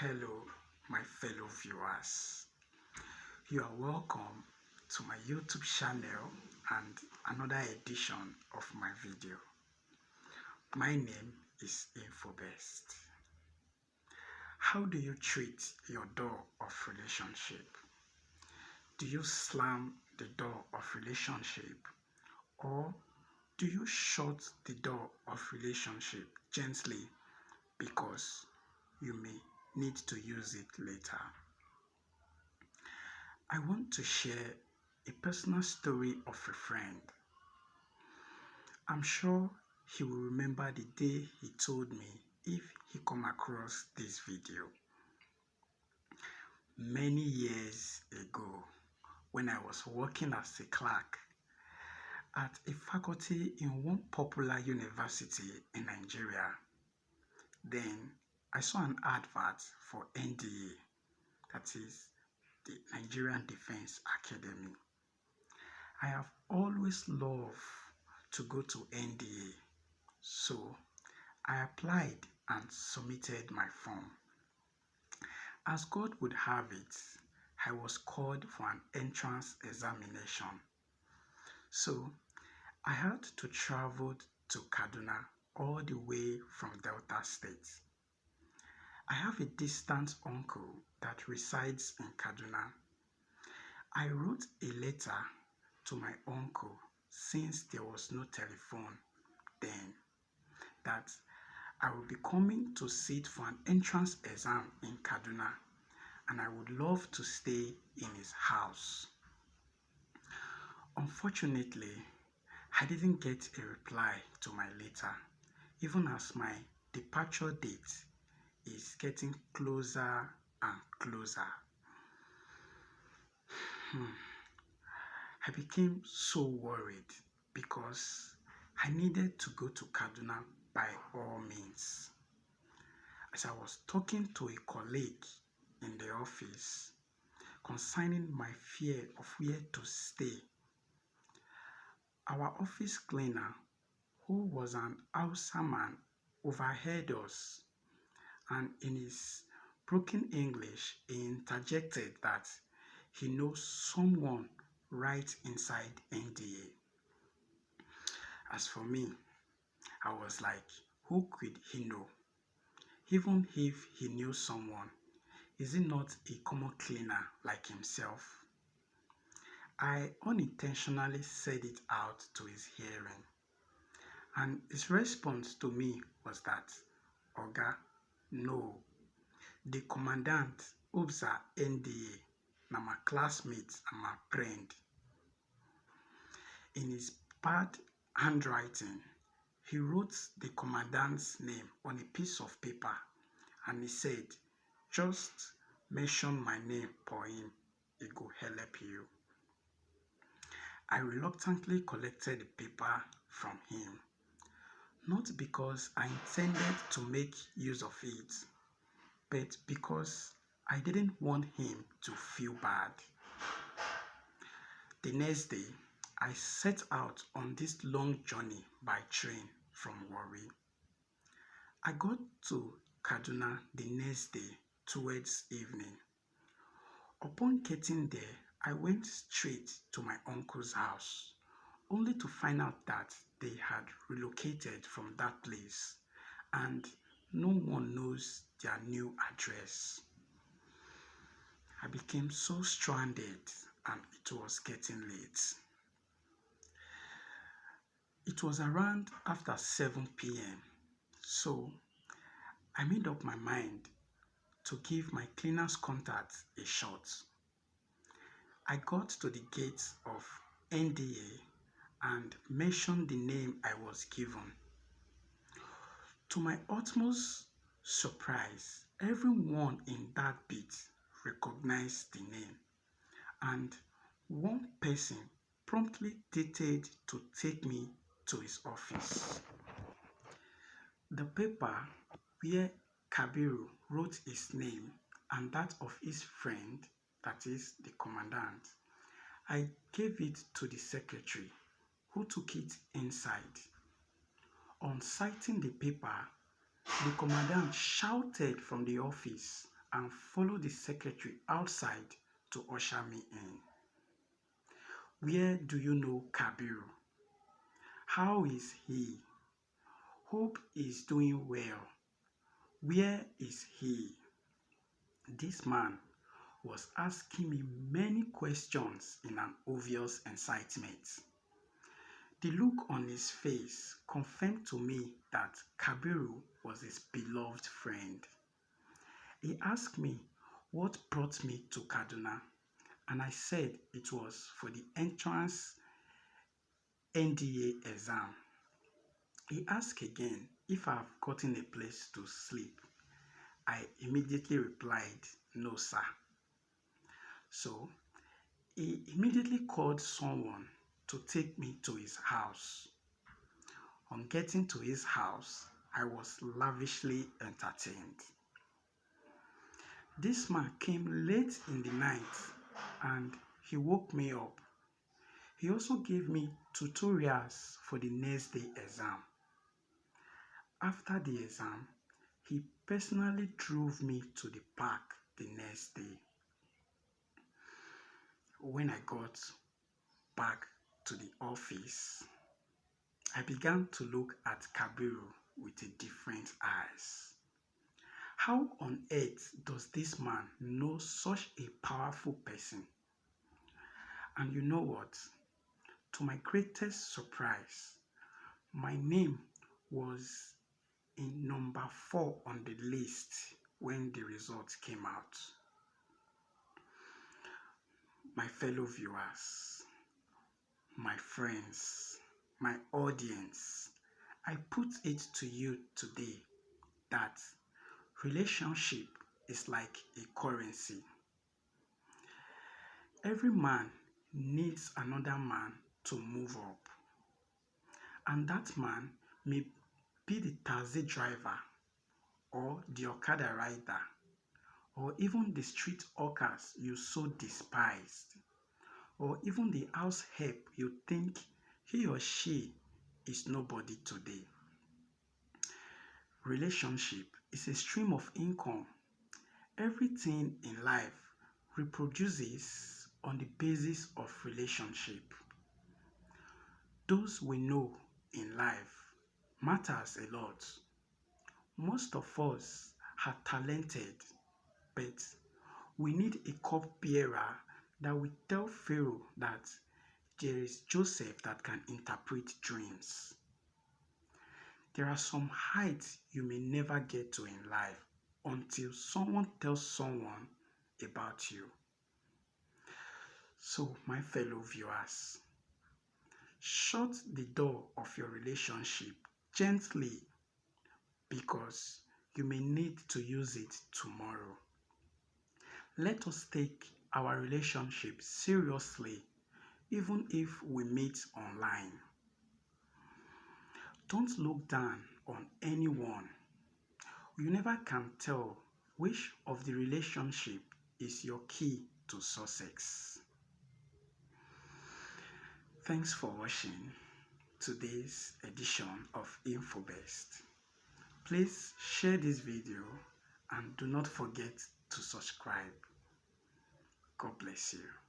Hello, my fellow viewers. You are welcome to my YouTube channel and another edition of my video. My name is InfoBest. How do you treat your door of relationship? Do you slam the door of relationship, or do you shut the door of relationship gently because you may need to use it later? I want to share a personal story of a friend. I'm sure he will remember the day he told me if he come across this video. Many years ago, when I was working as a clerk at a faculty in one popular university in Nigeria, then I saw an advert for NDA, that is the Nigerian Defense Academy. I have always loved to go to NDA, so I applied and submitted my form. As God would have it, I was called for an entrance examination. So I had to travel to Kaduna all the way from Delta State. I have a distant uncle that resides in Kaduna. I wrote a letter to my uncle, since there was no telephone then, that I will be coming to sit for an entrance exam in Kaduna and I would love to stay in his house. Unfortunately, I didn't get a reply to my letter, even as my departure date is getting closer and closer. I became so worried because I needed to go to Kaduna by all means. As I was talking to a colleague in the office concerning my fear of where to stay, our office cleaner, who was an Hausa man, overheard us, and in his broken English, he interjected that he knows someone right inside NDA. As for me, I was like, who could he know? Even if he knew someone, is he not a common cleaner like himself? I unintentionally said it out to his hearing, and his response to me was that, Oga, no, the commandant Ubsa NDA, na my classmate and my friend. In his bad handwriting, he wrote the commandant's name on a piece of paper and he said, just mention my name for him, it go help you. I reluctantly collected the paper from him, not because I intended to make use of it, but because I didn't want him to feel bad. The next day, I set out on this long journey by train from Warri. I got to Kaduna the next day towards evening. Upon getting there, I went straight to my uncle's house, only to find out that they had relocated from that place and no one knows their new address. I became so stranded and it was getting late. It was around after 7 p.m. So I made up my mind to give my cleaner's contact a shot. I got to the gate of NDA and mentioned the name I was given. To my utmost surprise, everyone in that bit recognized the name, and one person promptly dictated to take me to his office. The paper where Kabiru wrote his name and that of his friend, that is the commandant, I gave it to the secretary, who took it inside. On sighting the paper, the commandant shouted from the office and followed the secretary outside to usher me in. Where do you know Kabiru? How is he? Hope is doing well. Where is he? This man was asking me many questions in an obvious excitement. The look on his face confirmed to me that Kabiru was his beloved friend. He asked me what brought me to Kaduna, and I said it was for the entrance NDA exam. He asked again if I have gotten a place to sleep. I immediately replied, no, sir. So he immediately called someone to take me to his house. On getting to his house, I was lavishly entertained. This man came late in the night and he woke me up. He also gave me tutorials for the next day exam. After the exam, he personally drove me to the park the next day. When I got back to the office, I began to look at Kabiru with a different eyes. How on earth does this man know such a powerful person? And you know what? To my greatest surprise, my name was in number 4 on the list when the results came out. My fellow viewers, my friends, my audience, I put it to you today that relationship is like a currency. Every man needs another man to move up, and that man may be the taxi driver or the Okada rider or even the street hawkers you so despised, or even the house help you think he or she is nobody today. Relationship is a stream of income. Everything in life reproduces on the basis of relationship. Those we know in life matters a lot. Most of us are talented, but we need a cupbearer that will tell Pharaoh that there is Joseph that can interpret dreams. There are some heights you may never get to in life until someone tells someone about you. So, my fellow viewers, shut the door of your relationship gently because you may need to use it tomorrow. Let us take our relationship seriously even if we meet online. Don't look down on anyone. You never can tell which of the relationship is your key to success. Thanks for watching today's edition of InfoBest. Please share this video and do not forget to subscribe. God bless you.